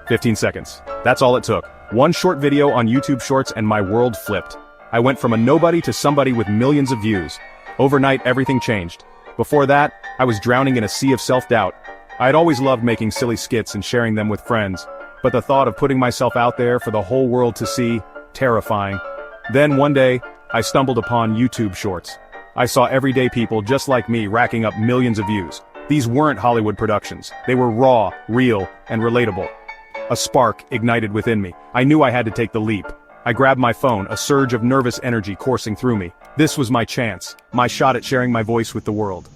15 seconds. That's all it took. One short video on YouTube Shorts and my world flipped. I went from a nobody to somebody with millions of views. Overnight, everything changed. Before that, I was drowning in a sea of self-doubt. I had always loved making silly skits and sharing them with friends, but the thought of putting myself out there for the whole world to see, terrifying. Then one day, I stumbled upon YouTube Shorts. I saw everyday people just like me racking up millions of views. These weren't Hollywood productions. They were raw, real, and relatable. A spark ignited within me. I knew I had to take the leap. I grabbed my phone, a surge of nervous energy coursing through me. This was my chance, my shot at sharing my voice with the world.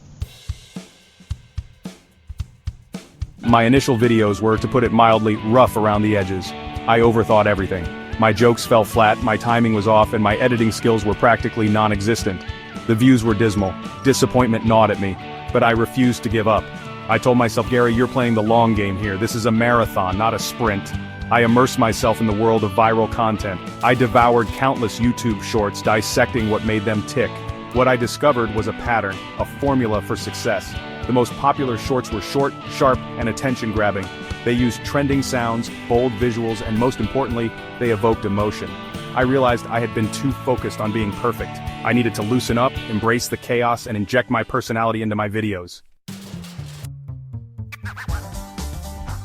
My initial videos were, to put it mildly, rough around the edges. I overthought everything. My jokes fell flat, my timing was off, and my editing skills were practically non-existent. The views were dismal. Disappointment gnawed at me. But I refused to give up. I told myself, Gary, you're playing the long game here. This is a marathon, not a sprint. I immersed myself in the world of viral content. I devoured countless YouTube shorts, dissecting what made them tick. What I discovered was a pattern, a formula for success. The most popular shorts were short, sharp, and attention-grabbing. They used trending sounds, bold visuals, and most importantly, they evoked emotion. I realized I had been too focused on being perfect. I needed to loosen up, embrace the chaos, and inject my personality into my videos.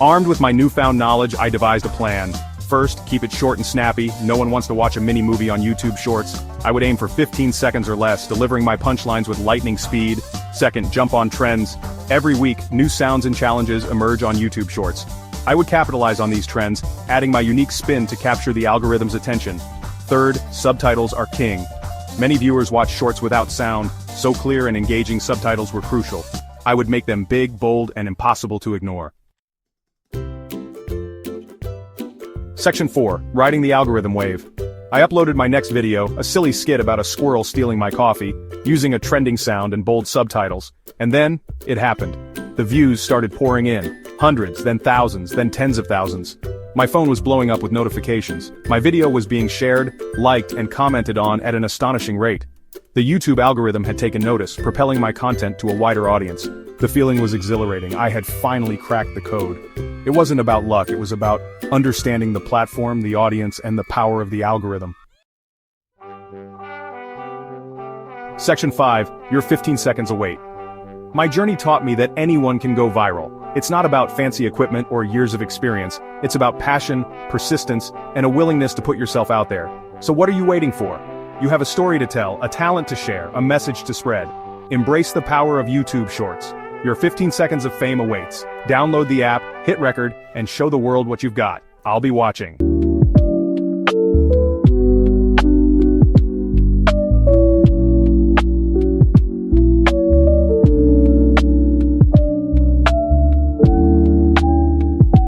Armed with my newfound knowledge, I devised a plan. First, keep it short and snappy. No one wants to watch a mini movie on YouTube Shorts. I would aim for 15 seconds or less, delivering my punchlines with lightning speed. Second, jump on trends. Every week, new sounds and challenges emerge on YouTube Shorts. I would capitalize on these trends, adding my unique spin to capture the algorithm's attention. Third, subtitles are king. Many viewers watch shorts without sound, so clear and engaging subtitles were crucial. I would make them big, bold, and impossible to ignore. Section 4. Riding the algorithm wave. I uploaded my next video, a silly skit about a squirrel stealing my coffee, using a trending sound and bold subtitles. And then, it happened. The views started pouring in. Hundreds, then thousands, then tens of thousands. My phone was blowing up with notifications. My video was being shared, liked, and commented on at an astonishing rate. The YouTube algorithm had taken notice, propelling my content to a wider audience. The feeling was exhilarating. I had finally cracked the code. It wasn't about luck, it was about understanding the platform, the audience, and the power of the algorithm. Section 5. Your 15 seconds await. My journey taught me that anyone can go viral. It's not about fancy equipment or years of experience. It's about passion, persistence, and a willingness to put yourself out there. So what are you waiting for? You have a story to tell, a talent to share, a message to spread. Embrace the power of YouTube Shorts. Your 15 seconds of fame awaits. Download the app, hit record, and show the world what you've got. I'll be watching.